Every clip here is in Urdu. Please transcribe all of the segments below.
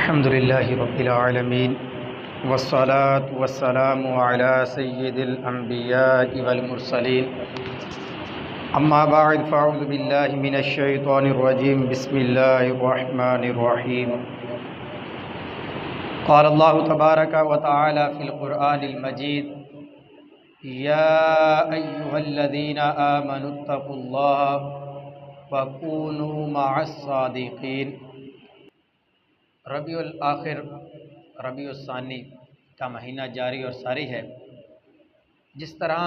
الحمد لله رب العالمين والصلاة والسلام على سيد الأنبياء والمرسلين أما بعد فأعوذ بالله من الشيطان الرجيم بسم الله الرحمن الرحيم قال الله تبارك وتعالى في القرآن المجيد يا أيها الذين آمنوا اتقوا الله وكونوا مع الصادقين۔ ربیع الآخر ربیع الثانی کا مہینہ جاری اور ساری ہے۔ جس طرح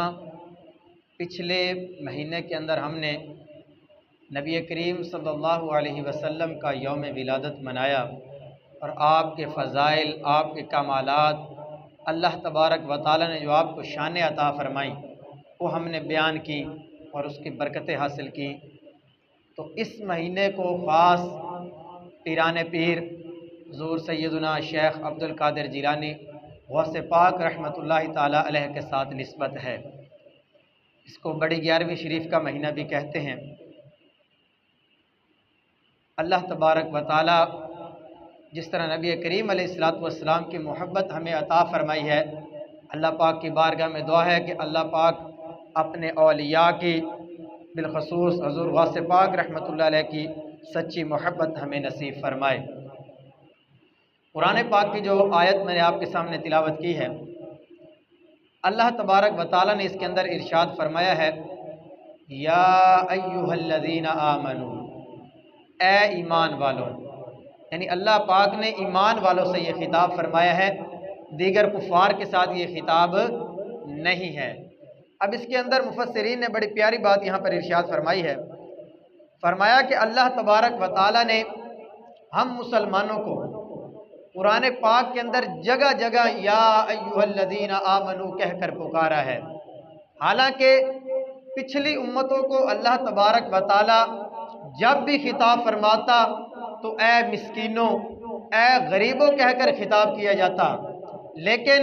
پچھلے مہینے کے اندر ہم نے نبی کریم صلی اللہ علیہ وسلم کا یوم ولادت منایا اور آپ کے فضائل، آپ کے کمالات، اللہ تبارک و تعالی نے جو آپ کو شان عطا فرمائیں وہ ہم نے بیان کی اور اس کی برکتیں حاصل کی، تو اس مہینے کو خاص پیران پیر حضور سیدنا شیخ عبد القادر جیلانی غوث پاک رحمۃ اللہ تعالی علیہ کے ساتھ نسبت ہے۔ اس کو بڑی 11ویں شریف کا مہینہ بھی کہتے ہیں۔ اللہ تبارک و تعالی جس طرح نبی کریم علیہ السلام کی محبت ہمیں عطا فرمائی ہے، اللہ پاک کی بارگاہ میں دعا ہے کہ اللہ پاک اپنے اولیاء کی بالخصوص حضور غوث پاک رحمۃ اللہ علیہ کی سچی محبت ہمیں نصیب فرمائے۔ قرآن پاک کی جو آیت میں نے آپ کے سامنے تلاوت کی ہے، اللہ تبارک و تعالی نے اس کے اندر ارشاد فرمایا ہے یا ایھا الذین آمنوا، اے ایمان والوں، یعنی اللہ پاک نے ایمان والوں سے یہ خطاب فرمایا ہے، دیگر کفار کے ساتھ یہ خطاب نہیں ہے۔ اب اس کے اندر مفسرین نے بڑی پیاری بات یہاں پر ارشاد فرمائی ہے، فرمایا کہ اللہ تبارک و تعالی نے ہم مسلمانوں کو قرآن پاک کے اندر جگہ جگہ یا ایھا الذین آمنو کہہ کر پکارا ہے، حالانکہ پچھلی امتوں کو اللہ تبارک و تعالی جب بھی خطاب فرماتا تو اے مسکینوں، اے غریبوں کہہ کر خطاب کیا جاتا، لیکن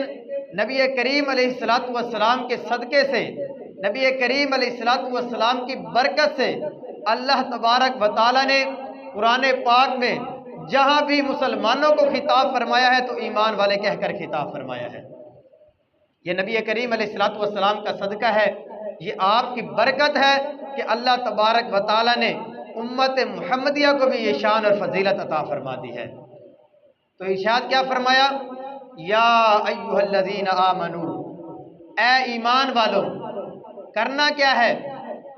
نبی کریم علیہ السلام کے صدقے سے، نبی کریم علیہ السلام کی برکت سے اللہ تبارک و تعالی نے قرآن پاک میں جہاں بھی مسلمانوں کو خطاب فرمایا ہے تو ایمان والے کہہ کر خطاب فرمایا ہے۔ یہ نبی کریم علیہ السلام کا صدقہ ہے، یہ آپ کی برکت ہے کہ اللہ تبارک و تعالی نے امت محمدیہ کو بھی یہ شان اور فضیلت عطا فرما دی ہے۔ تو ارشاد کیا فرمایا؟ یا ایھا الذین آمنو، اے ایمان والوں، کرنا کیا ہے؟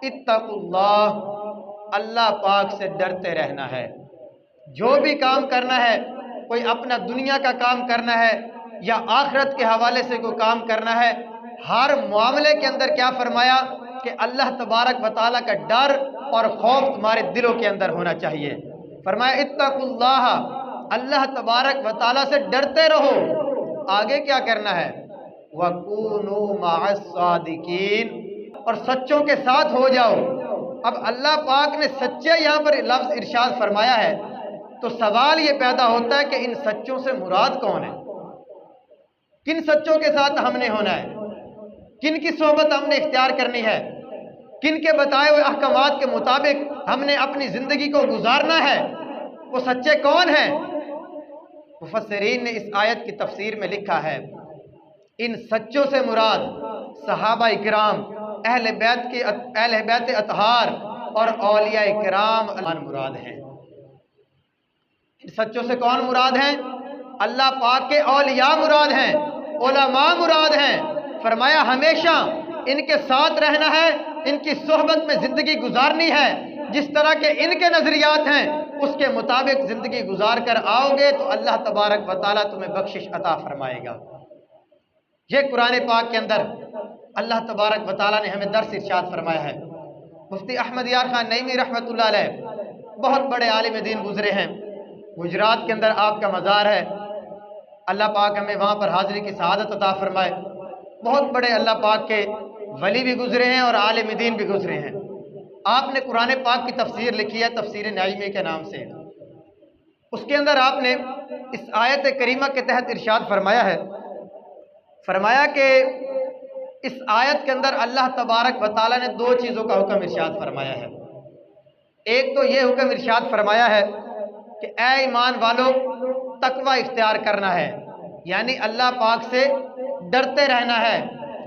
اتقوا اللہ، اللہ پاک سے ڈرتے رہنا ہے۔ جو بھی کام کرنا ہے، کوئی اپنا دنیا کا کام کرنا ہے یا آخرت کے حوالے سے کوئی کام کرنا ہے، ہر معاملے کے اندر کیا فرمایا کہ اللہ تبارک و تعالیٰ کا ڈر اور خوف تمہارے دلوں کے اندر ہونا چاہیے۔ فرمایا اتقوا اللہ، اللہ تبارک و تعالیٰ سے ڈرتے رہو۔ آگے کیا کرنا ہے؟ وَكُونُوا مَعَ الصَّادِقِينَ، اور سچوں کے ساتھ ہو جاؤ۔ اب اللہ پاک نے سچے یہاں پر لفظ ارشاد فرمایا ہے، تو سوال یہ پیدا ہوتا ہے کہ ان سچوں سے مراد کون ہے؟ کن سچوں کے ساتھ ہم نے ہونا ہے؟ کن کی صحبت ہم نے اختیار کرنی ہے؟ کن کے بتائے ہوئے احکامات کے مطابق ہم نے اپنی زندگی کو گزارنا ہے؟ وہ سچے کون ہیں؟ مفسرین نے اس آیت کی تفسیر میں لکھا ہے، ان سچوں سے مراد صحابہ اکرام، اہل بیت اطہار اور اولیاء اکرام مراد ہیں۔ ان سچوں سے کون مراد ہیں؟ اللہ پاک کے اولیاء مراد ہیں، علماء مراد ہیں۔ فرمایا ہمیشہ ان کے ساتھ رہنا ہے، ان کی صحبت میں زندگی گزارنی ہے، جس طرح کے ان کے نظریات ہیں اس کے مطابق زندگی گزار کر آؤ گے تو اللہ تبارک و تعالیٰ تمہیں بخشش عطا فرمائے گا۔ یہ قرآن پاک کے اندر اللہ تبارک و تعالیٰ نے ہمیں درس ارشاد فرمایا ہے۔ مفتی احمد یار خان نعیمی رحمۃ اللہ علیہ بہت بڑے عالم دین گزرے ہیں، گجرات کے اندر آپ کا مزار ہے، اللہ پاک ہمیں وہاں پر حاضری کی سعادت عطا فرمائے۔ بہت بڑے اللہ پاک کے ولی بھی گزرے ہیں اور عالم دین بھی گزرے ہیں۔ آپ نے قرآن پاک کی تفسیر لکھی ہے تفسیر نعیمی کے نام سے، اس کے اندر آپ نے اس آیت کریمہ کے تحت ارشاد فرمایا ہے، فرمایا کہ اس آیت کے اندر اللہ تبارک و تعالیٰ نے دو چیزوں کا حکم ارشاد فرمایا ہے۔ ایک تو یہ حکم ارشاد فرمایا ہے کہ اے ایمان والو تقوی اختیار کرنا ہے، یعنی اللہ پاک سے ڈرتے رہنا ہے،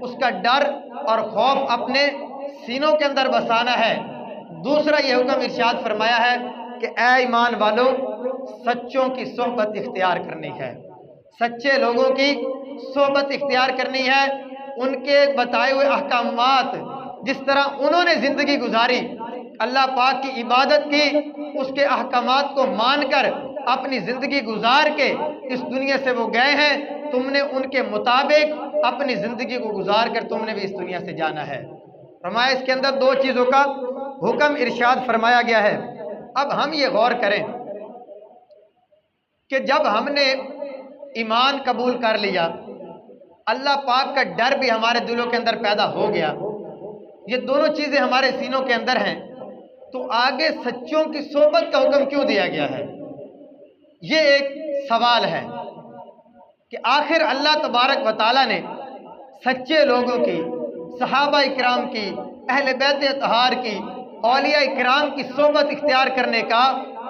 اس کا ڈر اور خوف اپنے سینوں کے اندر بسانا ہے۔ دوسرا یہ حکم ارشاد فرمایا ہے کہ اے ایمان والو سچوں کی صحبت اختیار کرنی ہے، سچے لوگوں کی صحبت اختیار کرنی ہے، ان کے بتائے ہوئے احکامات جس طرح انہوں نے زندگی گزاری، اللہ پاک کی عبادت کی، اس کے احکامات کو مان کر اپنی زندگی گزار کے اس دنیا سے وہ گئے ہیں، تم نے ان کے مطابق اپنی زندگی کو گزار کر تم نے بھی اس دنیا سے جانا ہے۔ فرمایا اس کے اندر دو چیزوں کا حکم ارشاد فرمایا گیا ہے۔ اب ہم یہ غور کریں کہ جب ہم نے ایمان قبول کر لیا، اللہ پاک کا ڈر بھی ہمارے دلوں کے اندر پیدا ہو گیا، یہ دونوں چیزیں ہمارے سینوں کے اندر ہیں، تو آگے سچوں کی صحبت کا حکم کیوں دیا گیا ہے؟ یہ ایک سوال ہے کہ آخر اللہ تبارک و تعالیٰ نے سچے لوگوں کی، صحابہ اکرام کی، اہل بیت اطہار کی، اولیاء اکرام کی صحبت اختیار کرنے کا،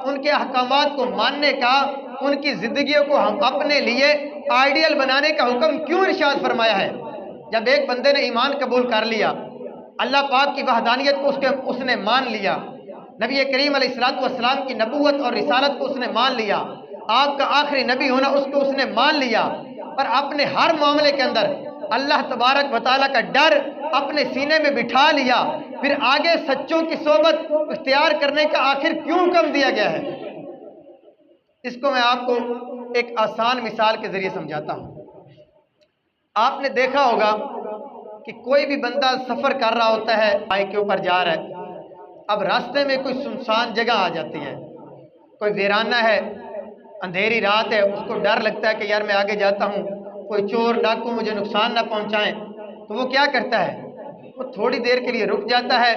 ان کے احکامات کو ماننے کا، ان کی زندگیوں کو ہم اپنے لیے آئیڈیل بنانے کا حکم کیوں ارشاد فرمایا ہے؟ جب ایک بندے نے ایمان قبول کر لیا، اللہ پاک کی وحدانیت کو اس نے مان لیا، نبی کریم علیہ السلام کی نبوت اور رسالت کو اس نے مان لیا، آپ کا آخری نبی ہونا اس کو اس نے مان لیا، اور اپنے ہر معاملے کے اندر اللہ تبارک و تعالیٰ کا ڈر اپنے سینے میں بٹھا لیا، پھر آگے سچوں کی صحبت اختیار کرنے کا آخر کیوں حکم دیا گیا ہے؟ اس کو میں آپ کو ایک آسان مثال کے ذریعے سمجھاتا ہوں۔ آپ نے دیکھا ہوگا کہ کوئی بھی بندہ سفر کر رہا ہوتا ہے، بائک کے اوپر جا رہا ہے، اب راستے میں کوئی سنسان جگہ آ جاتی ہے، کوئی ویرانہ ہے، اندھیری رات ہے، اس کو ڈر لگتا ہے کہ یار میں آگے جاتا ہوں کوئی چور ڈاکو مجھے نقصان نہ پہنچائیں، تو وہ کیا کرتا ہے؟ وہ تھوڑی دیر کے لیے رک جاتا ہے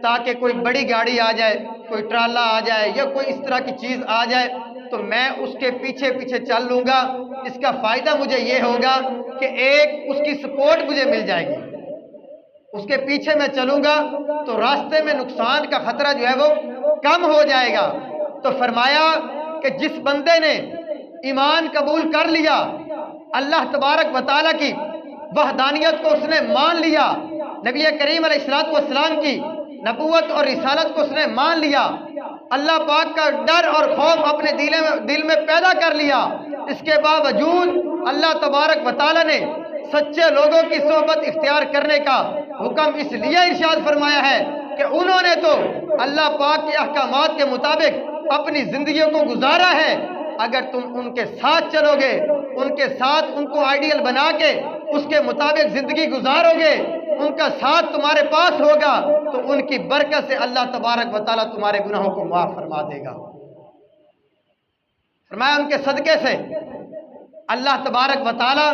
تاکہ کوئی بڑی گاڑی آ جائے، کوئی ٹرالا آ جائے یا کوئی اس طرح کی چیز آ جائے تو میں اس کے پیچھے پیچھے چل لوں گا، اس کا فائدہ مجھے یہ ہوگا کہ ایک اس کی سپورٹ مجھے مل جائے گی، اس کے پیچھے میں چلوں گا تو راستے میں نقصان کا خطرہ جو ہے وہ کم ہو جائے گا۔ تو فرمایا کہ جس بندے نے ایمان قبول کر لیا، اللہ تبارک و تعالیٰ کی وحدانیت کو اس نے مان لیا، نبی کریم علیہ السلام کی نبوت اور رسالت کو اس نے مان لیا، اللہ پاک کا ڈر اور خوف اپنے دل میں پیدا کر لیا، اس کے باوجود اللہ تبارک و تعالیٰ نے سچے لوگوں کی صحبت اختیار کرنے کا حکم اس لیے ارشاد فرمایا ہے کہ انہوں نے تو اللہ پاک کے احکامات کے مطابق اپنی زندگیوں کو گزارا ہے۔ اگر تم ان کے ساتھ چلو گے، ان کے ساتھ ان کو آئیڈیل بنا کے اس کے مطابق زندگی گزارو گے، ان کا ساتھ تمہارے پاس ہوگا تو ان کی برکت سے اللہ تبارک و تعالیٰ تمہارے گناہوں کو معاف فرما دے گا۔ فرمایا ان کے صدقے سے اللہ تبارک و تعالیٰ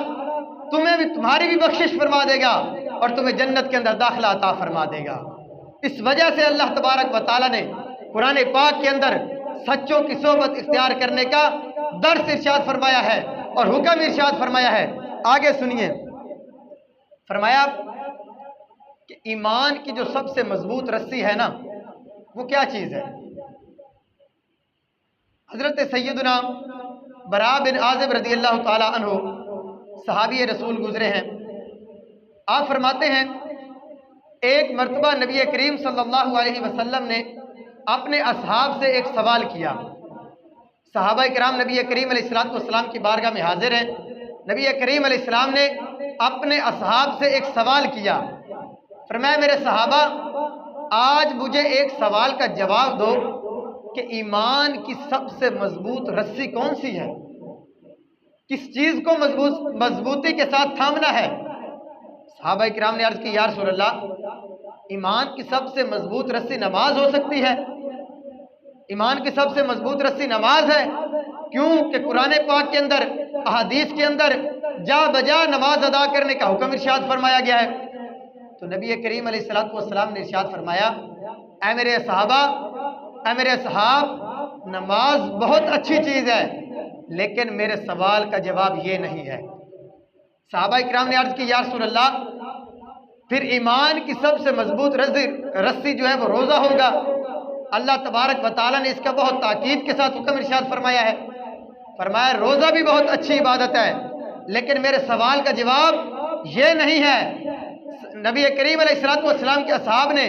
تمہیں بھی، تمہاری بھی بخشش فرما دے گا اور تمہیں جنت کے اندر داخلہ عطا فرما دے گا۔ اس وجہ سے اللہ تبارک و تعالیٰ نے قرآن پاک کے اندر سچوں کی صحبت اختیار کرنے کا درس ارشاد فرمایا ہے اور حکم ارشاد فرمایا ہے۔ آگے سنیے، فرمایا کہ ایمان کی جو سب سے مضبوط رسی ہے نا، وہ کیا چیز ہے؟ حضرت سیدنا برا بن عازب رضی اللہ تعالی عنہ صحابی رسول گزرے ہیں، آپ فرماتے ہیں ایک مرتبہ نبی کریم صلی اللہ علیہ وسلم نے اپنے اصحاب سے ایک سوال کیا۔ صحابہ کرام نبی کریم علیہ السلام کی بارگاہ میں حاضر ہیں، نبی کریم علیہ السلام نے اپنے اصحاب سے ایک سوال کیا، فرمایا میرے صحابہ آج مجھے ایک سوال کا جواب دو کہ ایمان کی سب سے مضبوط رسی کون سی ہے؟ کس چیز کو مضبوطی کے ساتھ تھامنا ہے؟ صحابہ کرام نے عرض کی یا رسول اللہ ایمان کی سب سے مضبوط رسی نماز ہو سکتی ہے؟ ایمان کی سب سے مضبوط رسی نماز ہے، کیوں کہ قرآن پاک کے اندر، احادیث کے اندر جا بجا نماز ادا کرنے کا حکم ارشاد فرمایا گیا ہے۔ تو نبی کریم علیہ السلام نے ارشاد فرمایا اے میرے صحابہ، اے میرے صحاب، نماز بہت اچھی چیز ہے لیکن میرے سوال کا جواب یہ نہیں ہے۔ صحابہ کرام نے عرض کی یا رسول اللہ پھر ایمان کی سب سے مضبوط رسی جو ہے وہ روزہ ہوگا؟ اللہ تبارک و تعالیٰ نے اس کا بہت تاکید کے ساتھ حکم ارشاد فرمایا ہے. فرمایا روزہ بھی بہت اچھی عبادت ہے، لیکن میرے سوال کا جواب یہ نہیں ہے. نبی کریم علیہ الصلوۃ والسلام کے اصحاب نے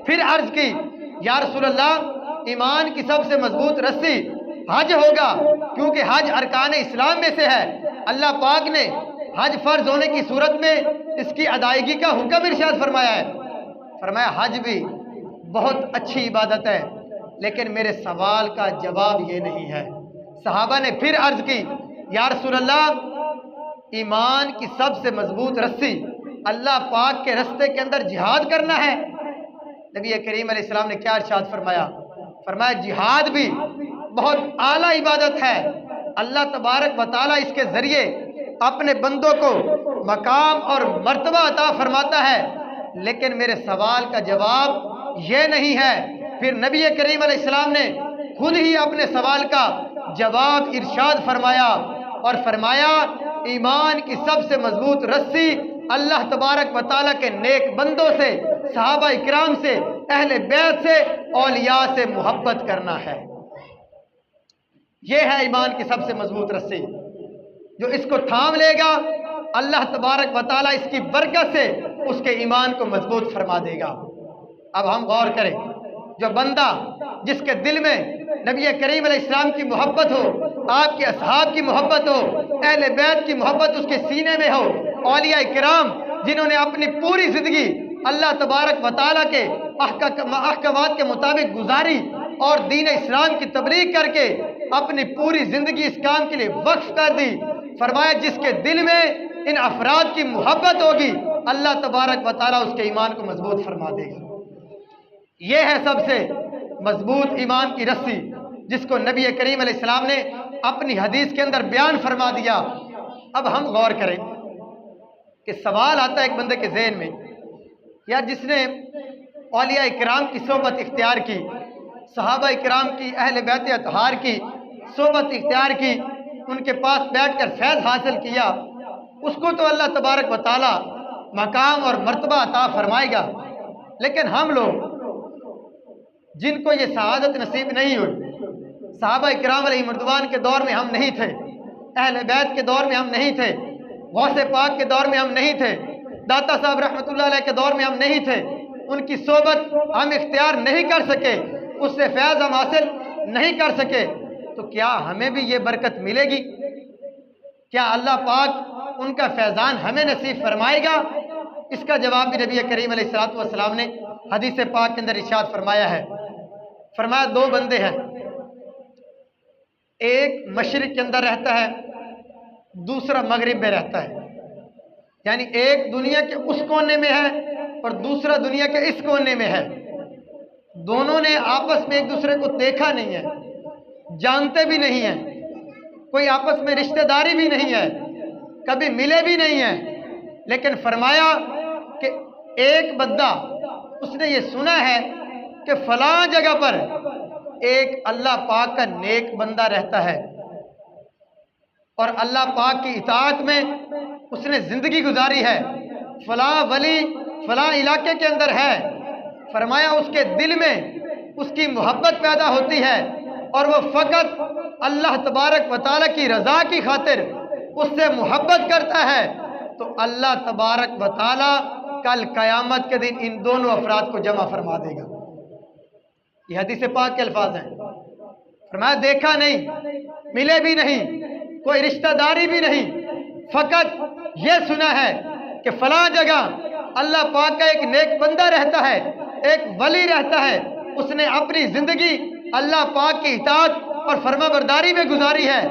پھر عرض کی، یا رسول اللہ ایمان کی سب سے مضبوط رسی حج ہوگا، کیونکہ حج ارکان اسلام میں سے ہے. اللہ پاک نے حج فرض ہونے کی صورت میں اس کی ادائیگی کا حکم ارشاد فرمایا ہے. فرمایا حج بھی بہت اچھی عبادت ہے، لیکن میرے سوال کا جواب یہ نہیں ہے. صحابہ نے پھر عرض کی، یا رسول اللہ ایمان کی سب سے مضبوط رسی اللہ پاک کے رستے کے اندر جہاد کرنا ہے. نبی کریم علیہ السلام نے کیا ارشاد فرمایا؟ فرمایا جہاد بھی بہت اعلیٰ عبادت ہے، اللہ تبارک و تعالیٰ اس کے ذریعے اپنے بندوں کو مقام اور مرتبہ عطا فرماتا ہے، لیکن میرے سوال کا جواب یہ نہیں ہے. پھر نبی کریم علیہ السلام نے خود ہی اپنے سوال کا جواب ارشاد فرمایا اور فرمایا ایمان کی سب سے مضبوط رسی اللہ تبارک و تعالیٰ کے نیک بندوں سے، صحابہ اکرام سے، اہل بیت سے، اولیاء سے محبت کرنا ہے. یہ ہے ایمان کی سب سے مضبوط رسی. جو اس کو تھام لے گا اللہ تبارک و تعالیٰ اس کی برکت سے اس کے ایمان کو مضبوط فرما دے گا. اب ہم غور کریں، جو بندہ جس کے دل میں نبی کریم علیہ السلام کی محبت ہو، آپ کے اصحاب کی محبت ہو، اہل بیت کی محبت اس کے سینے میں ہو، اولیاء کرام جنہوں نے اپنی پوری زندگی اللہ تبارک و تعالیٰ کے احکامات کے مطابق گزاری اور دین اسلام کی تبلیغ کر کے اپنی پوری زندگی اس کام کے لیے وقف کر دی. فرمایا جس کے دل میں ان افراد کی محبت ہوگی اللہ تبارک و تعالیٰ اس کے ایمان کو مضبوط فرما دے گا. یہ ہے سب سے مضبوط ایمان کی رسی جس کو نبی کریم علیہ السلام نے اپنی حدیث کے اندر بیان فرما دیا. اب ہم غور کریں کہ سوال آتا ہے ایک بندے کے ذہن میں، یا جس نے اولیاء کرام کی صحبت اختیار کی، صحابہ کرام کی، اہل بیت اطہار کی صحبت اختیار کی، ان کے پاس بیٹھ کر فیض حاصل کیا، اس کو تو اللہ تبارک و تعالیٰ مقام اور مرتبہ عطا فرمائے گا. لیکن ہم لوگ جن کو یہ سعادت نصیب نہیں ہوئی، صحابہ کرام علیہ رضوان کے دور میں ہم نہیں تھے، اہل بیت کے دور میں ہم نہیں تھے، غوث پاک کے دور میں ہم نہیں تھے، داتا صاحب رحمۃ اللہ علیہ کے دور میں ہم نہیں تھے، ان کی صحبت ہم اختیار نہیں کر سکے، اس سے فیض ہم حاصل نہیں کر سکے، تو کیا ہمیں بھی یہ برکت ملے گی؟ کیا اللہ پاک ان کا فیضان ہمیں نصیب فرمائے گا؟ اس کا جواب بھی نبی کریم علیہ الصلوۃ والسلام نے حدیث پاک کے اندر ارشاد فرمایا ہے. فرمایا دو بندے ہیں، ایک مشرق کے اندر رہتا ہے، دوسرا مغرب میں رہتا ہے. یعنی ایک دنیا کے اس کونے میں ہے اور دوسرا دنیا کے اس کونے میں ہے. دونوں نے آپس میں ایک دوسرے کو دیکھا نہیں ہے، جانتے بھی نہیں ہیں، کوئی آپس میں رشتہ داری بھی نہیں ہے، کبھی ملے بھی نہیں ہیں. لیکن فرمایا کہ ایک بندہ اس نے یہ سنا ہے کہ فلاں جگہ پر ایک اللہ پاک کا نیک بندہ رہتا ہے اور اللہ پاک کی اطاعت میں اس نے زندگی گزاری ہے، فلاں ولی فلاں علاقے کے اندر ہے. فرمایا اس کے دل میں اس کی محبت پیدا ہوتی ہے اور وہ فقط اللہ تبارک و تعالیٰ کی رضا کی خاطر اس سے محبت کرتا ہے، تو اللہ تبارک و تعالیٰ کل قیامت کے دن ان دونوں افراد کو جمع فرما دے گا. یہ حدیث پاک کے الفاظ ہیں. فرمایا دیکھا نہیں، ملے بھی نہیں، کوئی رشتہ داری بھی نہیں، فقط یہ سنا ہے کہ فلاں جگہ اللہ پاک کا ایک نیک بندہ رہتا ہے، ایک ولی رہتا ہے، اس نے اپنی زندگی اللہ پاک کی اطاعت اور فرما برداری میں گزاری ہے.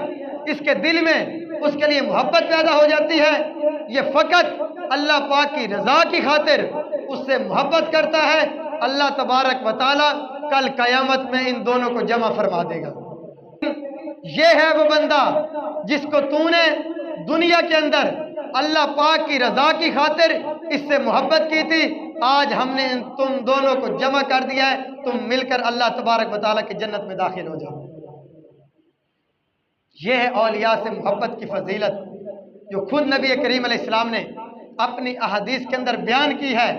اس کے دل میں اس کے لیے محبت پیدا ہو جاتی ہے، یہ فقط اللہ پاک کی رضا کی خاطر اس سے محبت کرتا ہے. اللہ تبارک و تعالیٰ کل قیامت میں ان دونوں کو جمع فرما دے گا. یہ ہے وہ بندہ جس کو تو نے دنیا کے اندر اللہ پاک کی رضا کی خاطر اس سے محبت کی تھی، آج ہم نے تم دونوں کو جمع کر دیا ہے، تم مل کر اللہ تبارک و تعالیٰ کی جنت میں داخل ہو جاؤ. یہ ہے اولیاء سے محبت کی فضیلت جو خود نبی کریم علیہ السلام نے اپنی احادیث کے اندر بیان کی ہے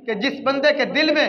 کہ جس بندے کے دل میں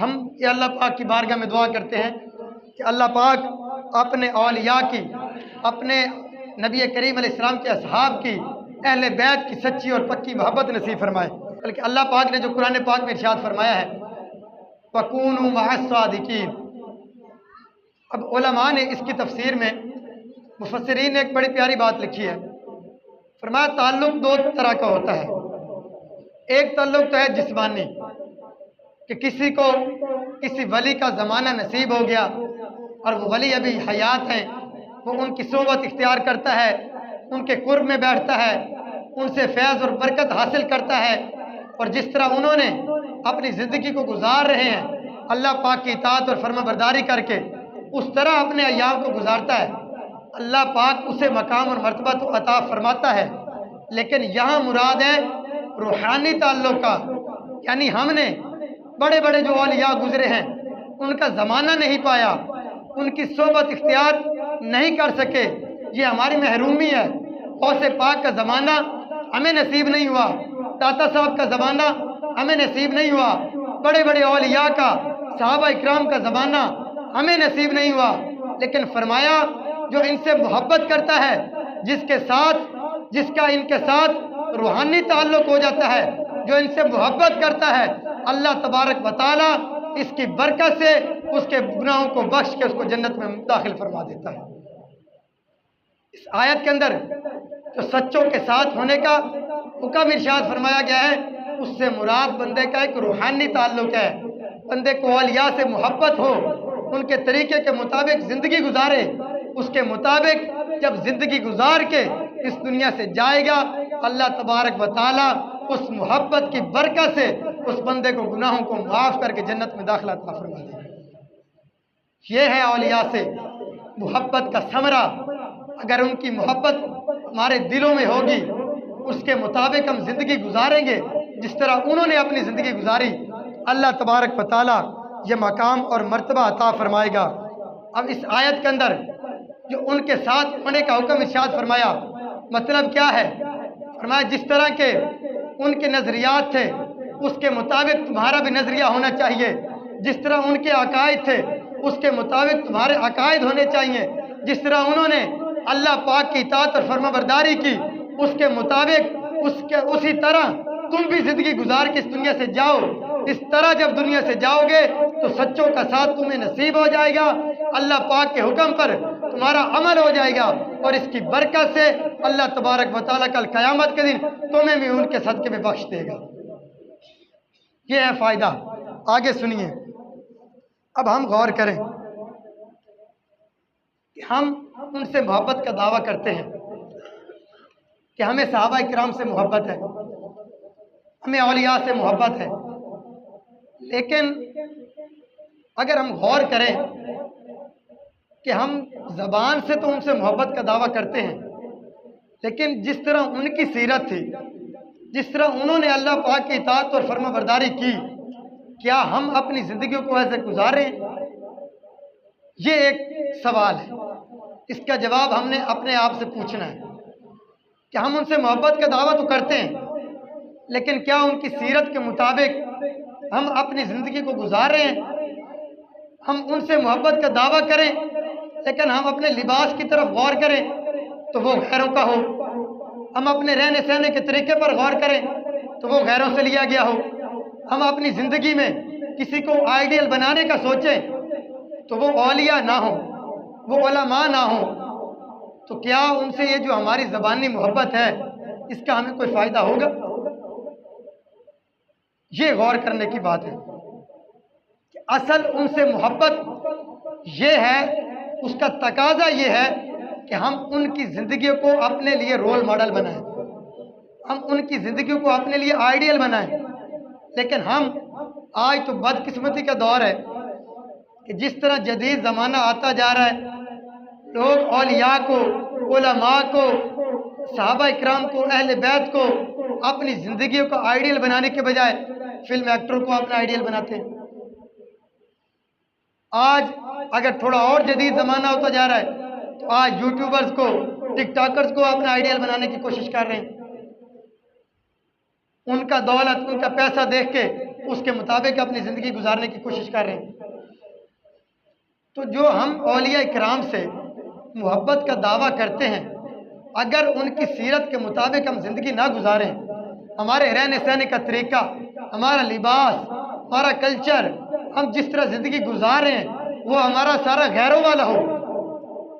ہم یہ اللہ پاک کی بارگاہ میں دعا کرتے ہیں کہ اللہ پاک اپنے اولیاء کی، اپنے نبی کریم علیہ السلام کے اصحاب کی، اہل بیت کی سچی اور پکی محبت نصیب فرمائے۔ بلکہ اللہ پاک نے جو قرآن پاک میں ارشاد فرمایا ہے فَكُونُوا مَعَ الصَّادِقِينَ، اب علماء نے اس کی تفسیر میں، مفسرین نے ایک بڑی پیاری بات لکھی ہے۔ فرمایا تعلق دو طرح کا ہوتا ہے۔ ایک تعلق تو ہے جسمانی، کہ کسی کو کسی ولی کا زمانہ نصیب ہو گیا اور وہ ولی ابھی حیات ہیں، وہ ان کی صحبت اختیار کرتا ہے، ان کے قرب میں بیٹھتا ہے، ان سے فیض اور برکت حاصل کرتا ہے، اور جس طرح انہوں نے اپنی زندگی کو گزار رہے ہیں اللہ پاک کی اطاعت اور فرما برداری کر کے، اس طرح اپنے ایام کو گزارتا ہے، اللہ پاک اسے مقام اور مرتبہ تو عطا فرماتا ہے۔ لیکن یہاں مراد ہے روحانی تعلق کا، یعنی ہم نے بڑے بڑے جو اولیاء گزرے ہیں ان کا زمانہ نہیں پایا، ان کی صحبت اختیار نہیں کر سکے، یہ ہماری محرومی ہے۔ غوث پاک کا زمانہ ہمیں نصیب نہیں ہوا، داتا صاحب کا زمانہ ہمیں نصیب نہیں ہوا، بڑے بڑے اولیاء کا، صحابہ اکرام کا زمانہ ہمیں نصیب نہیں ہوا۔ لیکن فرمایا جو ان سے محبت کرتا ہے، جس کا ان کے ساتھ روحانی تعلق ہو جاتا ہے، جو ان سے محبت کرتا ہے، اللہ تبارک و تعالی اس کی برکت سے اس کے گناہوں کو بخش کے اس کو جنت میں داخل فرما دیتا ہے۔ اس آیت کے اندر جو سچوں کے ساتھ ہونے کا حکم ارشاد فرمایا گیا ہے، اس سے مراد بندے کا ایک روحانی تعلق ہے، بندے کو اولیاء سے محبت ہو، ان کے طریقے کے مطابق زندگی گزارے، اس کے مطابق جب زندگی گزار کے اس دنیا سے جائے گا، اللہ تبارک و تعالی اس محبت کی برکت سے اس بندے کو گناہوں کو معاف کر کے جنت میں داخلہ عطا فرما دے گا۔ یہ ہے اولیاء سے محبت کا ثمرہ۔ اگر ان کی محبت ہمارے دلوں میں ہوگی، اس کے مطابق ہم زندگی گزاریں گے جس طرح انہوں نے اپنی زندگی گزاری، اللہ تبارک و تعالی یہ مقام اور مرتبہ عطا فرمائے گا۔ اب اس آیت کے اندر جو ان کے ساتھ ہونے کا حکم ارشاد فرمایا، مطلب کیا ہے؟ فرمایا جس طرح کے ان کے نظریات تھے اس کے مطابق تمہارا بھی نظریہ ہونا چاہیے، جس طرح ان کے عقائد تھے اس کے مطابق تمہارے عقائد ہونے چاہیے، جس طرح انہوں نے اللہ پاک کی اطاعت اور فرما برداری کی اس کے مطابق اسی طرح تم بھی زندگی گزار کے اس دنیا سے جاؤ۔ اس طرح جب دنیا سے جاؤ گے تو سچوں کا ساتھ تمہیں نصیب ہو جائے گا، اللہ پاک کے حکم پر تمہارا عمل ہو جائے گا، اور اس کی برکت سے اللہ تبارک و تعالیٰ کل قیامت کے دن تمہیں بھی ان کے صدقے میں بخش دے گا۔ یہ ہے فائدہ۔ آگے سنیے، اب ہم غور کریں کہ ہم ان سے محبت کا دعویٰ کرتے ہیں کہ ہمیں صحابہ کرام سے محبت ہے، ہمیں اولیاء سے محبت ہے، لیکن اگر ہم غور کریں کہ ہم زبان سے تو ان سے محبت کا دعویٰ کرتے ہیں، لیکن جس طرح ان کی سیرت تھی، جس طرح انہوں نے اللہ پاک کی اطاعت اور فرما برداری کی، کیا ہم اپنی زندگیوں کو ایسے گزاریں؟ یہ ایک سوال ہے، اس کا جواب ہم نے اپنے آپ سے پوچھنا ہے کہ ہم ان سے محبت کا دعویٰ تو کرتے ہیں، لیکن کیا ان کی سیرت کے مطابق ہم اپنی زندگی کو گزار رہے ہیں؟ ہم ان سے محبت کا دعویٰ کریں لیکن ہم اپنے لباس کی طرف غور کریں تو وہ غیروں کا ہو، ہم اپنے رہنے سہنے کے طریقے پر غور کریں تو وہ غیروں سے لیا گیا ہو، ہم اپنی زندگی میں کسی کو آئیڈیل بنانے کا سوچیں تو وہ اولیاء نہ ہوں، وہ علماء نہ ہوں، تو کیا ان سے یہ جو ہماری زبانی محبت ہے اس کا ہمیں کوئی فائدہ ہوگا؟ یہ غور کرنے کی بات ہے کہ اصل ان سے محبت یہ ہے، اس کا تقاضا یہ ہے کہ ہم ان کی زندگیوں کو اپنے لیے رول ماڈل بنائیں، ہم ان کی زندگیوں کو اپنے لیے آئیڈیل بنائیں۔ لیکن ہم آج تو بدقسمتی کا دور ہے کہ جس طرح جدید زمانہ آتا جا رہا ہے، لوگ اولیاء کو، علماء کو، صحابہ اکرام کو، اہل بیت کو اپنی زندگیوں کو آئیڈیل بنانے کے بجائے فلم ایکٹر کو اپنا آئیڈیل بناتے ہیں۔ آج اگر تھوڑا اور جدید زمانہ ہوتا جا رہا ہے تو آج یوٹیوبرز کو، ٹک ٹاکرز کو اپنا آئیڈیل بنانے کی کوشش کر رہے ہیں۔ ان کا دولت، ان کا پیسہ دیکھ کے اس کے مطابق اپنی زندگی گزارنے کی کوشش کر رہے ہیں۔ تو جو ہم اولیاء کرام سے محبت کا دعویٰ کرتے ہیں، اگر ان کی سیرت کے مطابق ہم زندگی نہ گزاریں، ہمارے رہنے سہنے کا طریقہ، ہمارا لباس، ہمارا کلچر، ہم جس طرح زندگی گزار رہے ہیں وہ ہمارا سارا غیروں والا ہو،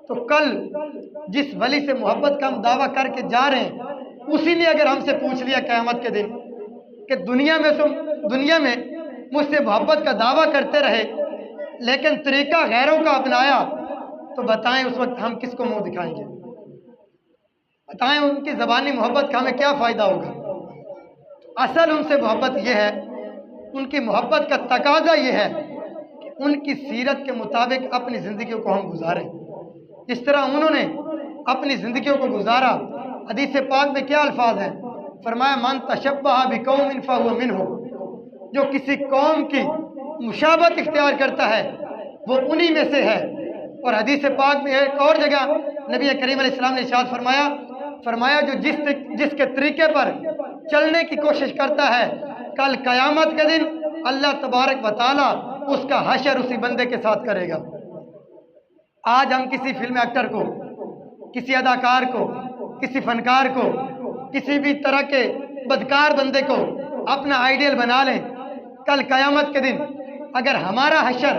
تو کل جس ولی سے محبت کا ہم دعویٰ کر کے جا رہے ہیں، اسی نے اگر ہم سے پوچھ لیا قیامت کے دن کہ دنیا میں مجھ سے محبت کا دعویٰ کرتے رہے لیکن طریقہ غیروں کا اپنایا، تو بتائیں اس وقت ہم کس کو منہ دکھائیں گے؟ بتائیں ان کی زبانی محبت کا ہمیں کیا فائدہ ہوگا؟ اصل ان سے محبت یہ ہے، ان کی محبت کا تقاضا یہ ہے کہ ان کی سیرت کے مطابق اپنی زندگیوں کو ہم گزاریں، جس طرح انہوں نے اپنی زندگیوں کو گزارا۔ حدیث پاک میں کیا الفاظ ہیں؟ فرمایا من تشبہ بقوم فہو منہ، جو کسی قوم کی مشابہت اختیار کرتا ہے وہ انہی میں سے ہے۔ اور حدیث پاک میں ایک اور جگہ نبی کریم علیہ السلام نے ارشاد فرمایا جو جس کے طریقے پر چلنے کی کوشش کرتا ہے، کل قیامت کے دن اللہ تبارک و تعالیٰ اس کا حشر اسی بندے کے ساتھ کرے گا۔ آج ہم کسی فلم ایکٹر کو، کسی اداکار کو، کسی فنکار کو، کسی بھی طرح کے بدکار بندے کو اپنا آئیڈیل بنا لیں، کل قیامت کے دن اگر ہمارا حشر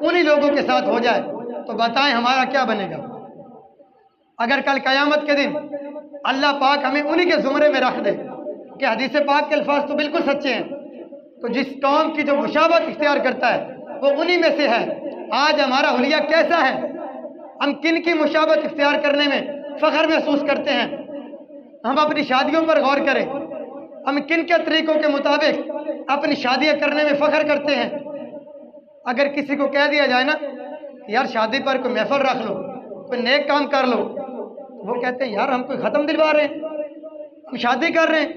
انہی لوگوں کے ساتھ ہو جائے تو بتائیں ہمارا کیا بنے گا؟ اگر کل قیامت کے دن اللہ پاک ہمیں انہی کے زمرے میں رکھ دے کہ حدیث پاک کے الفاظ تو بالکل سچے ہیں، تو جس قوم کی جو مشابہت اختیار کرتا ہے وہ انہی میں سے ہے۔ آج ہمارا حلیہ کیسا ہے؟ ہم کن کی مشابہت اختیار کرنے میں فخر محسوس کرتے ہیں؟ ہم اپنی شادیوں پر غور کریں، ہم کن کے طریقوں کے مطابق اپنی شادیاں کرنے میں فخر کرتے ہیں؟ اگر کسی کو کہہ دیا جائے نا یار شادی پر کوئی محفل رکھ لو، کوئی نیک کام کر لو، وہ کہتے ہیں یار ہم کوئی ختم دلوا رہے ہیں، ہم شادی کر رہے ہیں،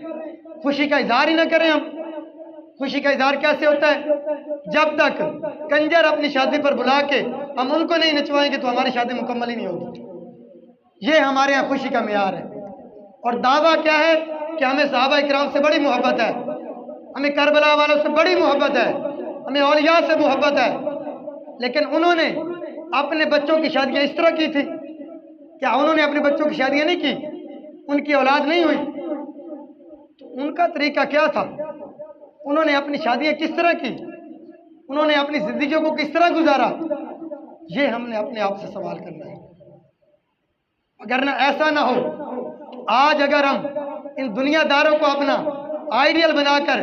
خوشی کا اظہار ہی نہ کریں۔ ہم خوشی کا اظہار کیسے ہوتا ہے؟ جب تک کنجر اپنی شادی پر بلا کے ہم ان کو نہیں نچوائیں گے تو ہماری شادی مکمل ہی نہیں ہوگی۔ یہ ہمارے یہاں خوشی کا معیار ہے۔ اور دعویٰ کیا ہے کہ ہمیں صحابہ کرام سے بڑی محبت ہے، ہمیں کربلا والوں سے بڑی محبت ہے، ہمیں اولیاء سے محبت ہے، لیکن انہوں نے اپنے بچوں کی شادیاں اس طرح کی تھی؟ کیا انہوں نے اپنے بچوں کی شادیاں نہیں کی؟ ان کی اولاد نہیں ہوئی؟ تو ان کا طریقہ کیا تھا؟ انہوں نے اپنی شادیاں کس طرح کی؟ انہوں نے اپنی زندگیوں کو کس طرح گزارا؟ یہ ہم نے اپنے آپ سے سوال کرنا ہے۔ اگر نہ ایسا نہ ہو، آج اگر ہم ان دنیا داروں کو اپنا آئیڈیل بنا کر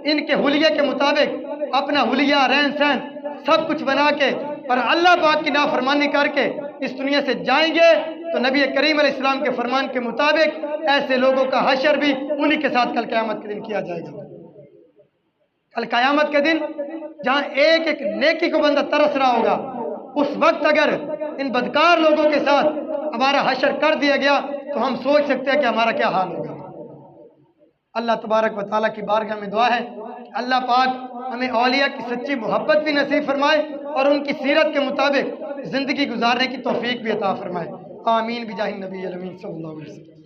ان کے حلیے کے مطابق اپنا حلیہ رہن سہن سب کچھ بنا کے اور اللہ پاک کی نافرمانی کر کے اس دنیا سے جائیں گے تو نبی کریم علیہ السلام کے فرمان کے مطابق ایسے لوگوں کا حشر بھی انہی کے ساتھ کل قیامت کے دن کیا جائے گا۔ کل قیامت کے دن جہاں ایک ایک نیکی کو بندہ ترس رہا ہوگا، اس وقت اگر ان بدکار لوگوں کے ساتھ ہمارا حشر کر دیا گیا تو ہم سوچ سکتے ہیں کہ ہمارا کیا حال ہوگا۔ اللہ تبارک و تعالیٰ کی بارگاہ میں دعا ہے کہ اللہ پاک ہمیں اولیاء کی سچی محبت بھی نصیب فرمائے اور ان کی سیرت کے مطابق زندگی گزارنے کی توفیق بھی عطا فرمائے۔ آمین بجاہ النبی الامین صلی اللہ علیہ وسلم۔